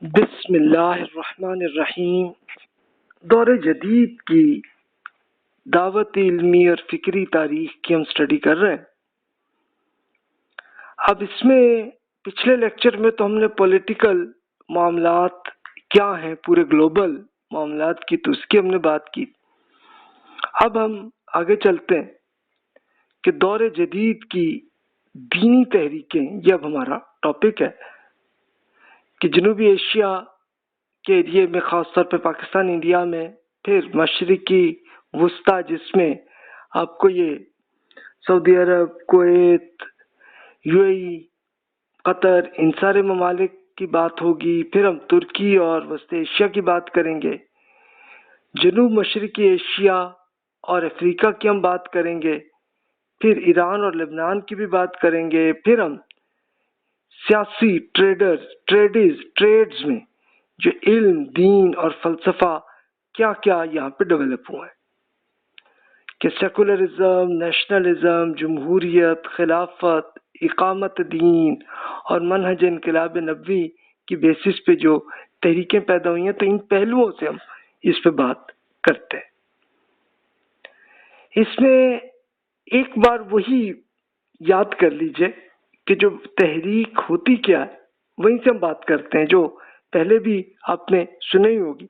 بسم اللہ الرحمن الرحیم۔ دور جدید کی دعوت علمی اور فکری تاریخ کی ہم سٹڈی کر رہے ہیں۔ اب اس میں پچھلے لیکچر میں تو ہم نے پولیٹیکل معاملات کیا ہیں، پورے گلوبل معاملات کی، تو اس کی ہم نے بات کی۔ اب ہم آگے چلتے ہیں کہ دور جدید کی دینی تحریکیں، یہ اب ہمارا ٹاپک ہے کہ جنوبی ایشیا کے ایریے میں، خاص طور پہ پاکستان، انڈیا میں، پھر مشرقی وسطی جس میں آپ کو یہ سعودی عرب، کویت، یو اے ای، قطر، ان سارے ممالک کی بات ہوگی۔ پھر ہم ترکی اور وسطی ایشیا کی بات کریں گے، جنوب مشرقی ایشیا اور افریقہ کی ہم بات کریں گے، پھر ایران اور لبنان کی بھی بات کریں گے۔ پھر ہم سیاسی ٹریڈز میں جو علم، دین اور فلسفہ کیا کیا یہاں پہ ڈیولپ ہوا ہے، کہ سیکولرزم، نیشنلزم، جمہوریت، خلافت، اقامت دین اور منہج انقلاب نبوی کی بیسس پہ جو تحریکیں پیدا ہوئی ہیں، تو ان پہلوؤں سے ہم اس پہ بات کرتے ہیں۔ اس میں ایک بار وہی یاد کر لیجئے کہ جو تحریک ہوتی کیا ہے، وہیں سے ہم بات کرتے ہیں، جو پہلے بھی آپ نے سنی ہوگی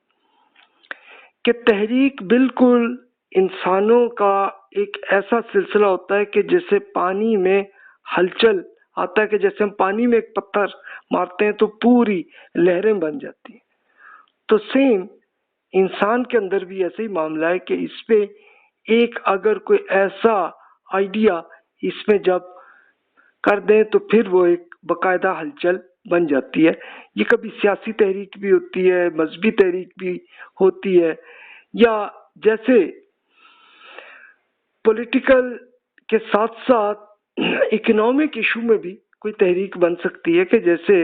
کہ تحریک بالکل انسانوں کا ایک ایسا سلسلہ ہوتا ہے کہ جیسے پانی میں ہلچل آتا ہے، کہ جیسے ہم پانی میں ایک پتھر مارتے ہیں تو پوری لہریں بن جاتی ہیں، تو سیم انسان کے اندر بھی ایسا ہی معاملہ ہے کہ اس پہ ایک اگر کوئی ایسا آئیڈیا اس میں جب کر دیں تو پھر وہ ایک باقاعدہ ہلچل بن جاتی ہے۔ یہ کبھی سیاسی تحریک بھی ہوتی ہے، مذہبی تحریک بھی ہوتی ہے، یا جیسے پولیٹیکل کے ساتھ ساتھ اکنامک ایشو میں بھی کوئی تحریک بن سکتی ہے، کہ جیسے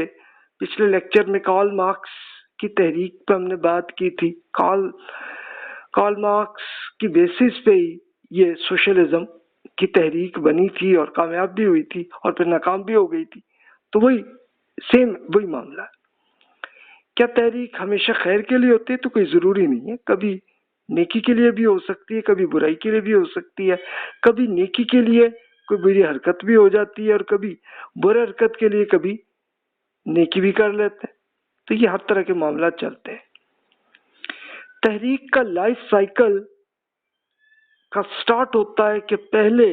پچھلے لیکچر میں کارل مارکس کی تحریک پہ ہم نے بات کی تھی۔ کارل مارکس کی بیسس پہ ہی یہ سوشلزم کی تحریک بنی تھی اور کامیاب بھی ہوئی تھی اور پھر ناکام بھی ہو گئی تھی، تو وہی معاملہ ہے۔ کیا تحریک ہمیشہ خیر کے لیے ہوتی ہے؟ تو کوئی ضروری نہیں ہے، کبھی نیکی کے لیے بھی ہو سکتی ہے، کبھی برائی کے لیے بھی ہو سکتی ہے، کبھی نیکی کے لیے کوئی بری حرکت بھی ہو جاتی ہے اور کبھی برے حرکت کے لیے کبھی نیکی بھی کر لیتے ہیں، تو یہ ہر طرح کے معاملات چلتے ہیں۔ تحریک کا لائف سائیکل کا سٹارٹ ہوتا ہے کہ پہلے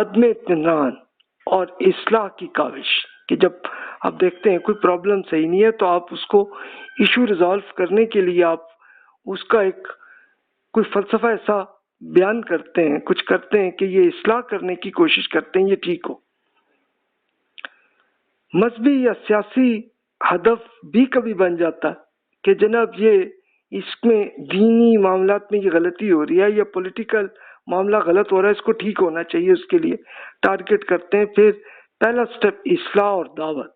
عدم اطمینان اور اصلاح کی کاوش، کہ جب آپ دیکھتے ہیں کوئی پرابلم صحیح نہیں ہے تو آپ اس کو ایشو ریزالو کرنے کے لیے آپ اس کا ایک کوئی فلسفہ ایسا بیان کرتے ہیں، کچھ کرتے ہیں کہ یہ اصلاح کرنے کی کوشش کرتے ہیں یہ ٹھیک ہو۔ مذہبی یا سیاسی ہدف بھی کبھی بن جاتا ہے کہ جناب یہ اس میں دینی معاملات میں یہ غلطی ہو رہی ہے یا پولیٹیکل معاملہ غلط ہو رہا ہے، اس کو ٹھیک ہونا چاہیے، اس کے لیے ٹارگٹ کرتے ہیں۔ پھر پہلا سٹیپ اصلاح اور دعوت،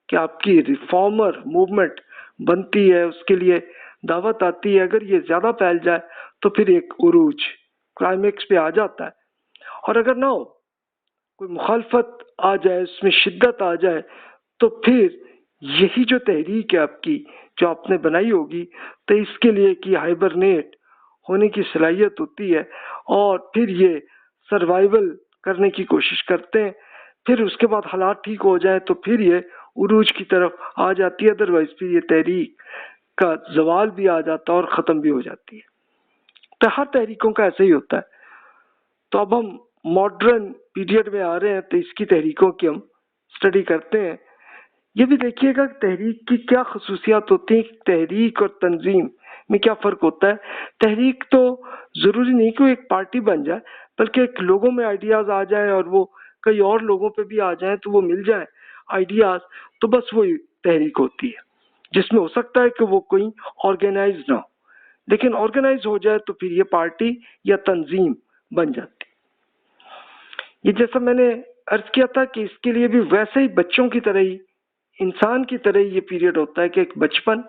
کہ آپ کی ریفارمر موومنٹ بنتی ہے، اس کے لیے دعوت آتی ہے۔ اگر یہ زیادہ پھیل جائے تو پھر ایک عروج کلائمیکس پہ آ جاتا ہے، اور اگر نہ ہو، کوئی مخالفت آ جائے، اس میں شدت آ جائے، تو پھر یہی جو تحریک ہے آپ کی جو آپ نے بنائی ہوگی، تو اس کے لیے کہ ہائبرنیٹ ہونے کی صلاحیت ہوتی ہے اور پھر یہ سروائیول کرنے کی کوشش کرتے ہیں۔ پھر اس کے بعد حالات ٹھیک ہو جائے تو پھر یہ عروج کی طرف آ جاتی ہے، ادروائز پھر یہ تحریک کا زوال بھی آ جاتا ہے اور ختم بھی ہو جاتی ہے۔ تو ہر تحریکوں کا ایسا ہی ہوتا ہے۔ تو اب ہم ماڈرن پیریڈ میں آ رہے ہیں تو اس کی تحریکوں کی ہم سٹڈی کرتے ہیں۔ یہ بھی دیکھیے گا کہ تحریک کی کیا خصوصیات ہوتی ہیں، تحریک اور تنظیم میں کیا فرق ہوتا ہے۔ تحریک تو ضروری نہیں کہ وہ ایک پارٹی بن جائے، بلکہ ایک لوگوں میں آئیڈیاز آ جائیں اور وہ کئی اور لوگوں پہ بھی آ جائیں، تو وہ مل جائیں آئیڈیاز، تو بس وہی تحریک ہوتی ہے، جس میں ہو سکتا ہے کہ وہ کوئی آرگنائز نہ ہو، لیکن آرگنائز ہو جائے تو پھر یہ پارٹی یا تنظیم بن جاتی۔ یہ جیسا میں نے عرض کیا تھا کہ اس کے لیے بھی ویسے ہی بچوں کی طرح ہی، انسان کی طرح ہی یہ پیریڈ ہوتا ہے کہ ایک بچپن،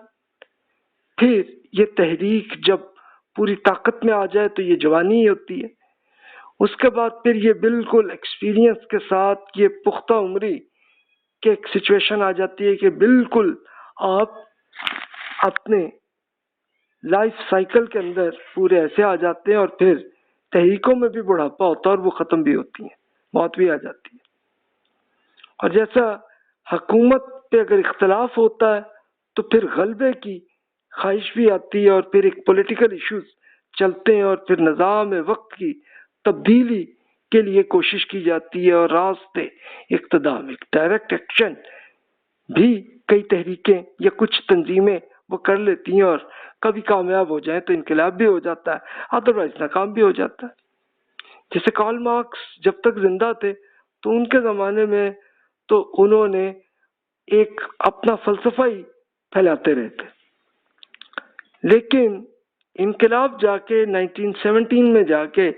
پھر یہ تحریک جب پوری طاقت میں آ جائے تو یہ جوانی ہی ہوتی ہے، اس کے بعد پھر یہ بالکل ایکسپیرینس کے ساتھ یہ پختہ عمری کہ ایک سچویشن آ جاتی ہے کہ بالکل آپ اپنے لائف سائیکل کے اندر پورے ایسے آ جاتے ہیں اور پھر تحریکوں میں بھی بڑھاپا ہوتا ہے اور وہ ختم بھی ہوتی ہیں، موت بھی آ جاتی ہے. اور جیسا حکومت پہ اگر اختلاف ہوتا ہے تو پھر غلبے کی خواہش بھی آتی ہے اور پھر ایک پولیٹیکل ایشوز چلتے ہیں اور پھر نظام وقت کی تبدیلی کے لیے کوشش کی جاتی ہے اور راستے اقتدام ایک ڈائریکٹ ایکشن بھی کئی تحریکیں یا کچھ تنظیمیں وہ کر لیتی ہیں اور کبھی کامیاب ہو جائیں تو انقلاب بھی ہو جاتا ہے، ادروائز ناکام بھی ہو جاتا ہے. جیسے کارل مارکس جب تک زندہ تھے تو ان کے زمانے میں تو انہوں نے ایک اپنا فلسفہ ہی پھیلاتے رہتے، لیکن انقلاب جا کے 1917 میں جا کے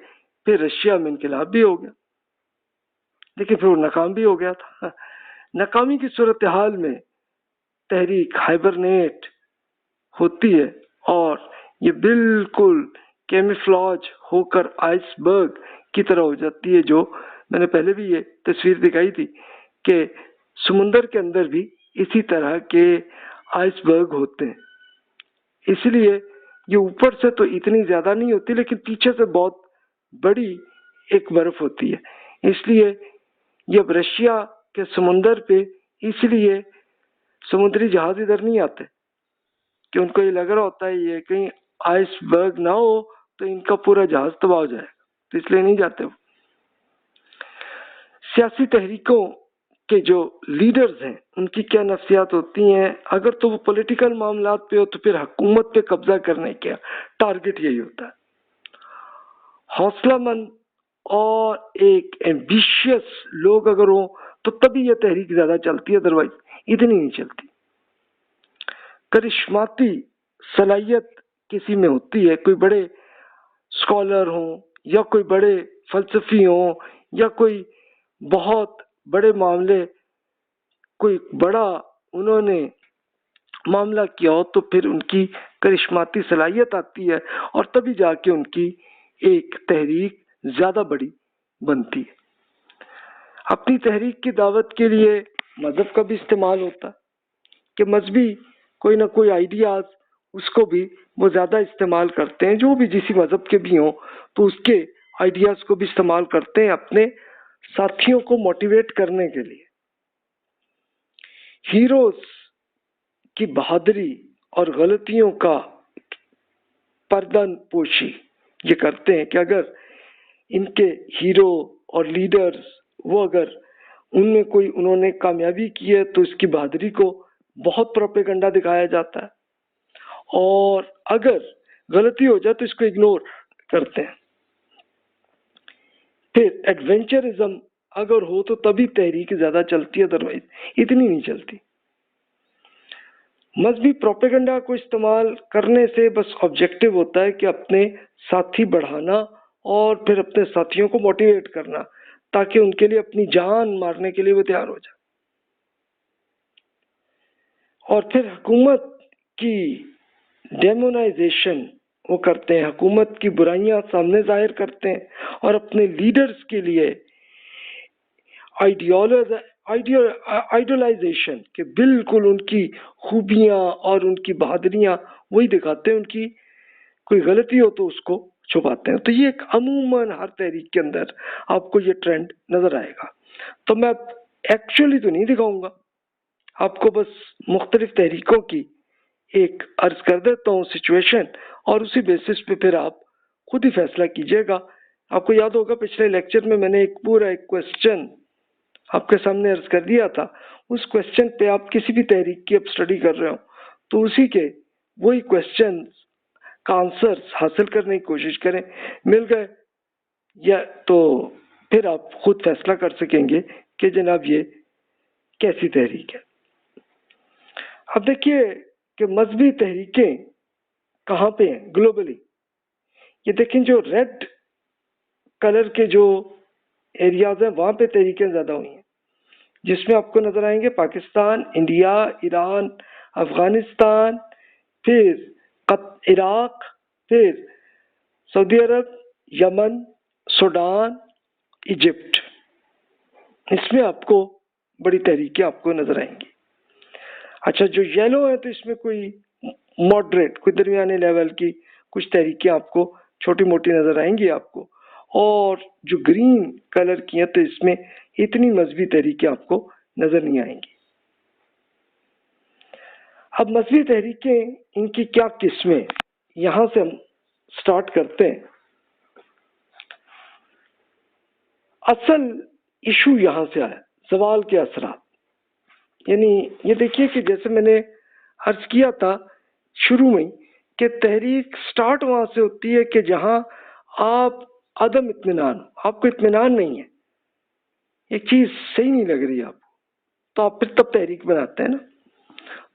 پھر رشیا میں انقلاب بھی ہو گیا، لیکن پھر وہ ناکام بھی ہو گیا تھا. ناکامی کی صورتحال میں تحریک ہائبرنیٹ ہوتی ہے اور یہ بالکل کیمیفلاج ہو کر آئس برگ کی طرح ہو جاتی ہے، جو میں نے پہلے بھی یہ تصویر دکھائی تھی کہ سمندر کے اندر بھی اسی طرح کے آئس برگ ہوتے ہیں. اس لیے یہ اوپر سے تو اتنی زیادہ نہیں ہوتی لیکن پیچھے سے بہت بڑی ایک برف ہوتی ہے. اس لیے یہ رشیا کے سمندر پہ اس لیے سمندری جہاز ادھر نہیں آتے کہ ان کو یہ لگ رہا ہوتا ہے یہ کہیں آئس برگ نہ ہو تو ان کا پورا جہاز تباہ ہو جائے گا، تو اس لیے نہیں جاتے. وہ سیاسی تحریکوں کے جو لیڈرز ہیں ان کی کیا نفسیات ہوتی ہیں؟ اگر تو وہ پولیٹیکل معاملات پہ ہو تو پھر حکومت پہ قبضہ کرنے کا ٹارگٹ یہی ہوتا ہے. حوصلہ مند اور ایک ایمبیشیس لوگ اگر ہوں تو تبھی یہ تحریک زیادہ چلتی ہے، ادروائز اتنی نہیں چلتی. کرشماتی صلاحیت کسی میں ہوتی ہے، کوئی بڑے اسکالر ہوں یا کوئی بڑے فلسفی ہوں یا کوئی بہت بڑے معاملے کوئی بڑا انہوں نے معاملہ کیا ہو تو پھر ان کی کرشماتی صلاحیت آتی ہے اور تبھی جا کے ان کی ایک تحریک زیادہ بڑی بنتی ہے. اپنی تحریک کی دعوت کے لیے مذہب کا بھی استعمال ہوتا ہے کہ مذہبی کوئی نہ کوئی آئیڈیاز اس کو بھی وہ زیادہ استعمال کرتے ہیں، جو بھی جسی مذہب کے بھی ہوں تو اس کے آئیڈیاز کو بھی استعمال کرتے ہیں اپنے ساتھیوں کو موٹیویٹ کرنے کے لیے. ہیروز کی بہادری اور غلطیوں کا پردن پوشی یہ کرتے ہیں کہ اگر ان کے ہیرو اور لیڈرز وہ اگر ان میں کوئی انہوں نے کامیابی کی ہے تو اس کی بہادری کو بہت پروپیگنڈا دکھایا جاتا ہے، اور اگر غلطی ہو جائے تو اس کو اگنور کرتے ہیں. پھر ایڈونچرزم اگر ہو تو تبھی تحریک زیادہ چلتی ہے، ادروائز اتنی نہیں چلتی. مذہبی پروپیگنڈا کو استعمال کرنے سے بس آبجیکٹو ہوتا ہے کہ اپنے ساتھی بڑھانا اور پھر اپنے ساتھیوں کو موٹیویٹ کرنا تاکہ ان کے لیے اپنی جان مارنے کے لیے وہ تیار ہو جائے. اور پھر حکومت کی ڈیمونائزیشن وہ کرتے ہیں، حکومت کی برائیاں سامنے ظاہر کرتے ہیں اور اپنے لیڈرز کے لیے آئیڈیالائزیشن کہ بالکل ان کی خوبیاں اور ان کی بہادریاں وہی دکھاتے ہیں، ان کی کوئی غلطی ہو تو اس کو چھپاتے ہیں. تو یہ ایک عموماً ہر تحریک کے اندر آپ کو یہ ٹرینڈ نظر آئے گا. تو میں ایکچولی تو نہیں دکھاؤں گا آپ کو، بس مختلف تحریکوں کی ایک عرض کر دیتا ہوں سچویشن، اور اسی بیسس پہ پھر آپ خود ہی فیصلہ کیجئے گا. آپ کو یاد ہوگا پچھلے لیکچر میں نے ایک پورا ایک کوسچن آپ کے سامنے عرض کر دیا تھا. اس کوسچن پہ آپ کسی بھی تحریک کی اب اسٹڈی کر رہے ہو تو اسی کے وہی کوسچن کا آنسر حاصل کرنے کی کوشش کریں. مل گئے یا تو پھر آپ خود فیصلہ کر سکیں گے کہ جناب یہ کیسی تحریک ہے. اب دیکھیے کہ مذہبی تحریکیں کہاں پہ ہیں گلوبلی. یہ دیکھیں جو ریڈ کلر کے جو ایریاز ہیں وہاں پہ تحریکیں زیادہ ہوئی ہیں، جس میں آپ کو نظر آئیں گے پاکستان، انڈیا، ایران، افغانستان، پھر عراق، پھر سعودی عرب، یمن، سوڈان، ایجپٹ. اس میں آپ کو بڑی تحریکیں آپ کو نظر آئیں گی. اچھا جو یلو ہے تو اس میں کوئی ماڈریٹ، کوئی درمیانے لیول کی کچھ تحریکیں آپ کو چھوٹی موٹی نظر آئیں گی آپ کو، اور جو گرین کلر کی ہیں تو اس میں اتنی مذہبی تحریکیں آپ کو نظر نہیں آئیں گی۔ اب مذہبی تحریکیں ان کی کیا قسمیں، یہاں سے ہم سٹارٹ کرتے ہیں۔ اصل ایشو یہاں سے آیا، زوال کے اثرات، یعنی یہ دیکھیے کہ جیسے میں نے عرض کیا تھا شروع میں کہ تحریک سٹارٹ وہاں سے ہوتی ہے کہ جہاں آپ عدم اطمینان، آپ کو اطمینان نہیں ہے، ایک چیز صحیح نہیں لگ رہی آپ کو، تو آپ پھر تب تحریک بناتے ہیں نا۔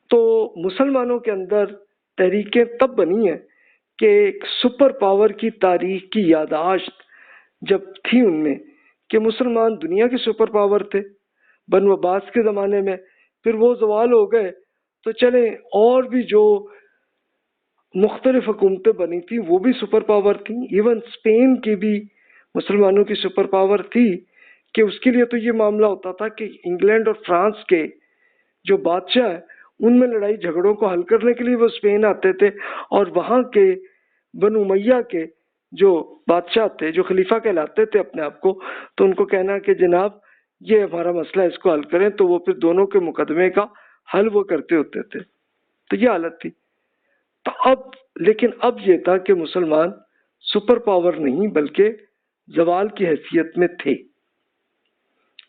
تو مسلمانوں کے اندر تحریکیں تب بنی ہیں کہ ایک سپر پاور کی تاریخ کی یادداشت جب تھی ان میں کہ مسلمان دنیا کے سپر پاور تھے بنو عباس کے زمانے میں، پھر وہ زوال ہو گئے تو چلیں اور بھی جو مختلف حکومتیں بنی تھیں وہ بھی سپر پاور تھیں، ایون اسپین کی بھی مسلمانوں کی سپر پاور تھی کہ اس کے لیے تو یہ معاملہ ہوتا تھا کہ انگلینڈ اور فرانس کے جو بادشاہ ہیں ان میں لڑائی جھگڑوں کو حل کرنے کے لیے وہ اسپین آتے تھے، اور وہاں کے بنو امیہ کے جو بادشاہ تھے، جو خلیفہ کہلاتے تھے اپنے آپ کو، تو ان کو کہنا کہ جناب یہ ہمارا مسئلہ، اس کو حل کریں، تو وہ پھر دونوں کے مقدمے کا حل وہ کرتے ہوتے تھے۔ تو یہ حالت تھی۔ تو لیکن اب یہ تھا کہ مسلمان سپر پاور نہیں بلکہ زوال کی حیثیت میں تھے،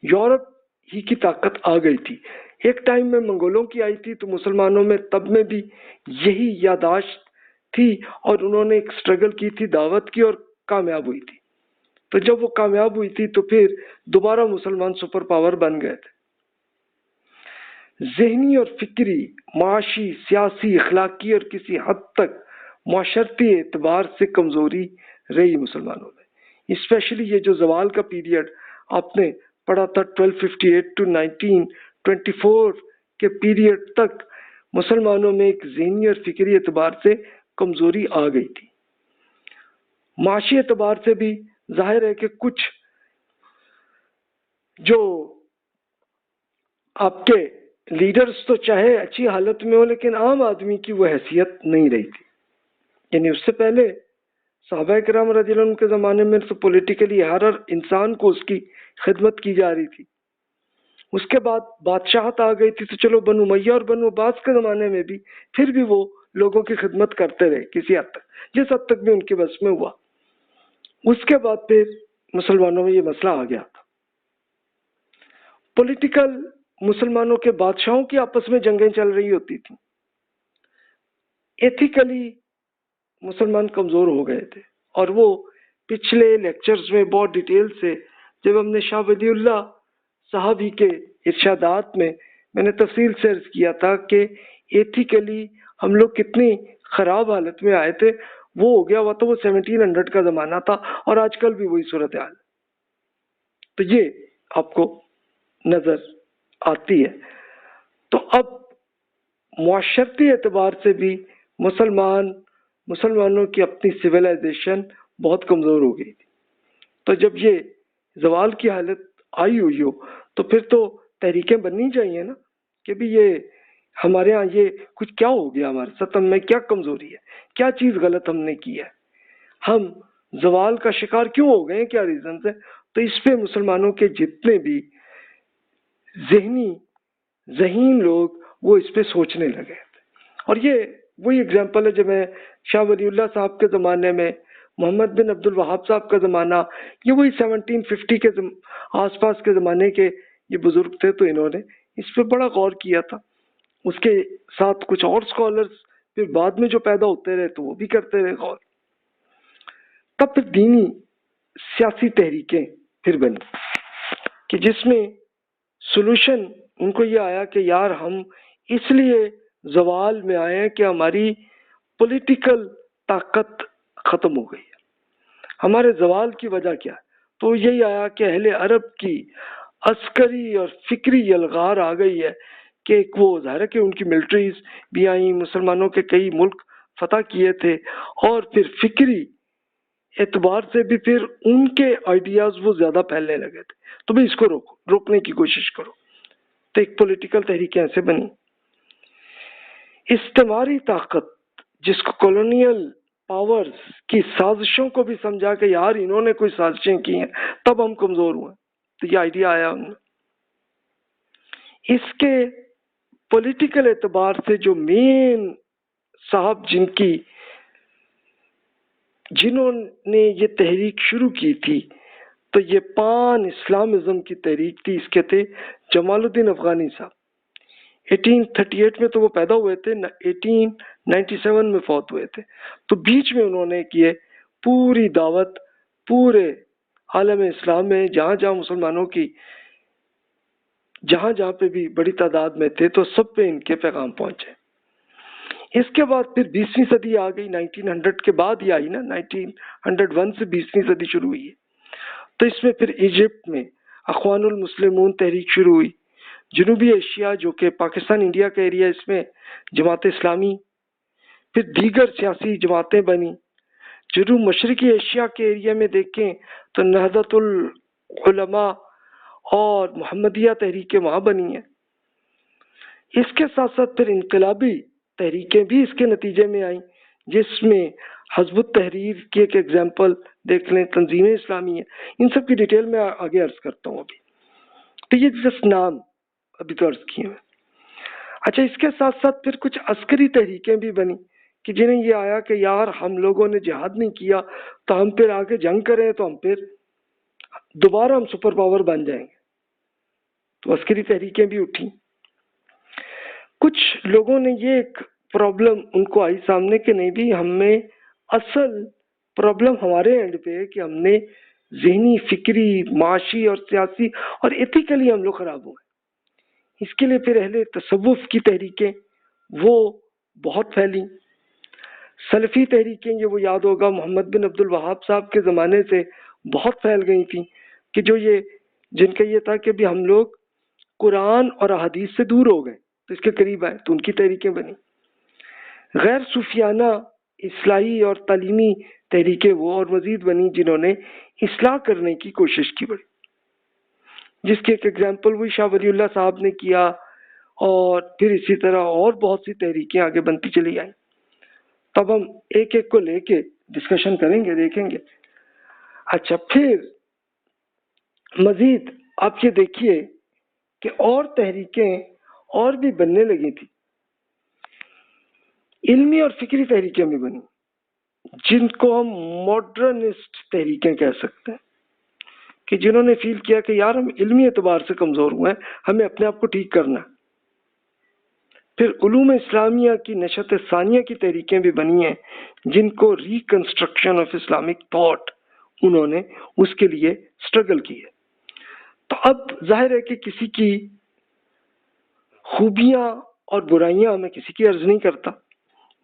یورپ ہی کی طاقت آ گئی تھی۔ ایک ٹائم میں منگولوں کی آئی تھی تو مسلمانوں میں تب میں بھی یہی یادداشت تھی، اور انہوں نے ایک سٹرگل کی تھی، دعوت کی، اور کامیاب ہوئی تھی۔ تو جب وہ کامیاب ہوئی تھی تو پھر دوبارہ مسلمان سپر پاور بن گئے تھے۔ ذہنی اور فکری، معاشی، سیاسی، اخلاقی اور کسی حد تک معاشرتی اعتبار سے کمزوری رہی مسلمانوں میں، اسپیشلی یہ جو زوال کا پیریڈ آپ نے پڑھا تھا 1258 to 1924 کے پیریڈ تک مسلمانوں میں ایک ذہنی اور فکری اعتبار سے کمزوری آ گئی تھی۔ معاشی اعتبار سے بھی ظاہر ہے کہ کچھ جو آپ کے لیڈرز تو چاہے اچھی حالت میں ہو لیکن عام آدمی کی وہ حیثیت نہیں رہی تھی، یعنی اس سے پہلے صحابہ کرام رضی اللہ عنہ کے زمانے میں تو پولیٹیکلی ہر انسان کو اس کی خدمت کی جا رہی تھی۔ اس کے بعد بادشاہت آ گئی تھی تو چلو بنو امیہ اور بنو عباس کے زمانے میں بھی پھر بھی وہ لوگوں کی خدمت کرتے رہے کسی حد تک، جس حد تک بھی ان کے بس میں ہوا۔ اس کے بعد پھر مسلمانوں میں یہ مسئلہ آ گیا تھا۔ پولیٹیکل مسلمانوں کے بادشاہوں کی آپس میں جنگیں چل رہی ہوتی تھیں، ایتھیکلی مسلمان کمزور ہو گئے تھے، اور وہ پچھلے لیکچرز میں بہت ڈیٹیل سے جب ہم نے شاہ ولی اللہ صاحب ہی کے ارشادات میں نے تفصیل سے عرض کیا تھا کہ ایتھیکلی ہم لوگ کتنی خراب حالت میں آئے تھے، وہ ہو گیا ہوا تو وہ 1700 کا زمانہ تھا، اور آج کل بھی وہی صورتحال۔ تو یہ آپ کو نظر آتی ہے۔ تو اب معاشرتی اعتبار سے بھی مسلمانوں کی اپنی سویلائزیشن بہت کمزور ہو گئی تھی۔ تو جب یہ زوال کی حالت آئی ہوئی ہو تو پھر تو تحریکیں بننی چاہیے نا کہ بھی یہ ہمارے ہاں یہ کچھ کیا ہو گیا، ہمارے ساتھ میں کیا کمزوری ہے، کیا چیز غلط ہم نے کی ہے، ہم زوال کا شکار کیوں ہو گئے ہیں، کیا ریزنز ہیں۔ تو اس پہ مسلمانوں کے جتنے بھی ذہین لوگ وہ اس پہ سوچنے لگے، اور یہ وہی اگزامپل ہے جو میں شاہ ولی اللہ صاحب کے زمانے میں، محمد بن عبد الوہاب صاحب کا زمانہ، یہ وہی 1750 کے آس پاس کے زمانے کے یہ بزرگ تھے، تو انہوں نے اس پہ بڑا غور کیا تھا۔ اس کے ساتھ کچھ اور اسکالرز پھر بعد میں جو پیدا ہوتے رہے تو وہ بھی کرتے رہے غور۔ تب پھر دینی سیاسی تحریکیں پھر بنی کہ جس میں سولوشن ان کو یہ آیا کہ یار ہم اس لیے زوال میں آئے ہیں کہ ہماری پولیٹیکل طاقت ختم ہو گئی ہے۔ ہمارے زوال کی وجہ کیا ہے؟ تو یہی آیا کہ اہل عرب کی عسکری اور فکری یلغار آ گئی ہے کہ ایک وہ ظاہر ہے کہ ان کی ملٹریز بھی آئیں، مسلمانوں کے کئی ملک فتح کیے تھے، اور پھر فکری اعتبار سے بھی پھر ان کے آئیڈیاز وہ زیادہ پھیلنے لگے تھے، تو بھی اس کو روکنے کی کوشش کرو۔ تو ایک پولیٹیکل تحریکیں ایسے بنی۔ استعماری طاقت جس کو کالونیل پاورز کی سازشوں کو بھی سمجھا کہ یار انہوں نے کوئی سازشیں کی ہیں تب ہم کمزور ہوئے، تو یہ آئیڈیا آیا ان میں۔ اس کے پولیٹیکل اعتبار سے جو مین صاحب جنہوں نے یہ تحریک شروع کی تھی، تو یہ پان اسلامزم کی تحریک تھی، اس کے تھے جمال الدین افغانی صاحب۔ 1838 میں تو وہ پیدا ہوئے تھے، 1897 میں فوت ہوئے تھے، تو بیچ میں انہوں نے کیے پوری دعوت پورے عالم اسلام میں، جہاں جہاں مسلمانوں کی جہاں جہاں پہ بھی بڑی تعداد میں تھے تو سب پہ ان کے پیغام پہنچے۔ اس کے بعد پھر 20ویں صدی آ گئی، 1900 کے بعد ہی آئی نا، 1901 سے 20ویں صدی شروع ہوئی ہے۔ تو اس میں پھر ایجپٹ میں اخوان المسلمون تحریک شروع ہوئی، جنوبی ایشیا جو کہ پاکستان انڈیا کا ایریا، اس میں جماعت اسلامی، پھر دیگر سیاسی جماعتیں بنی۔ جنوب مشرقی ایشیا کے ایریا میں دیکھیں تو نہضت العلماء اور محمدیہ تحریکیں وہاں بنی ہیں۔ اس کے ساتھ ساتھ پھر انقلابی تحریکیں بھی اس کے نتیجے میں آئیں، جس میں حزب التحریر کی ایک ایگزامپل دیکھ لیں، تنظیم اسلامی ہے۔ ان سب کی ڈیٹیل میں آگے عرض کرتا ہوں ابھی، تو یہ جس نام ابھی تو عرض کیے ہیں۔ اچھا، اس کے ساتھ ساتھ پھر کچھ عسکری تحریکیں بھی بنی کہ جنہیں یہ آیا کہ یار ہم لوگوں نے جہاد نہیں کیا تو ہم پھر آگے جنگ کریں تو ہم پھر دوبارہ ہم سپر پاور بن جائیں گے، تو عسکری تحریکیں بھی اٹھی۔ کچھ لوگوں نے یہ ایک پرابلم ان کو آئی سامنے کہ نہیں بھی ہمیں اصل پرابلم ہمارے اینڈ پہ ہے کہ ہم نے ذہنی، فکری، معاشی اور سیاسی اور ایتھیکلی ہم لوگ خراب ہوئے۔ اس کے لیے پھر اہل تصوف کی تحریکیں وہ بہت پھیلی، سلفی تحریکیں یہ وہ یاد ہوگا محمد بن عبد الوہاب صاحب کے زمانے سے بہت پھیل گئی تھیں، کہ جو جن کا یہ تھا کہ بھی ہم لوگ قرآن اور احادیث سے دور ہو گئے تو اس کے قریب آئے، تو ان کی تحریکیں بنی۔ غیر صوفیانہ اصلاحی اور تعلیمی تحریکیں وہ اور مزید بنی جنہوں نے اصلاح کرنے کی کوشش کی بڑی، جس کی ایک ایگزامپل وہی شاہ ولی اللہ صاحب نے کیا، اور پھر اسی طرح اور بہت سی تحریکیں آگے بنتی چلی آئیں۔ تب ہم ایک ایک کو لے کے ڈسکشن کریں گے، دیکھیں گے۔ اچھا، پھر مزید آپ یہ دیکھیے کہ اور تحریکیں اور بھی بننے لگی تھی، علمی اور فکری تحریکیں بھی بنی، جن کو ہم ماڈرنسٹ تحریکیں کہہ سکتے ہیں، کہ جنہوں نے فیل کیا کہ یار ہم علمی اعتبار سے کمزور ہوئے ہیں، ہمیں اپنے آپ کو ٹھیک کرنا ہے۔ پھر علوم اسلامیہ کی نشت ثانیہ کی تحریکیں بھی بنی ہیں، جن کو ریکنسٹرکشن آف اسلامک تھاٹ انہوں نے اس کے لیے سٹرگل کی ہے۔ تو اب ظاہر ہے کہ کسی کی خوبیاں اور برائیاں میں کسی کی عرض نہیں کرتا،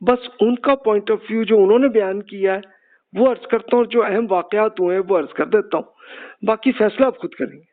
بس ان کا پوائنٹ آف ویو جو انہوں نے بیان کیا ہے وہ عرض کرتا ہوں، اور جو اہم واقعات ہوئے ہیں وہ عرض کر دیتا ہوں، باقی فیصلہ آپ خود کریں گے۔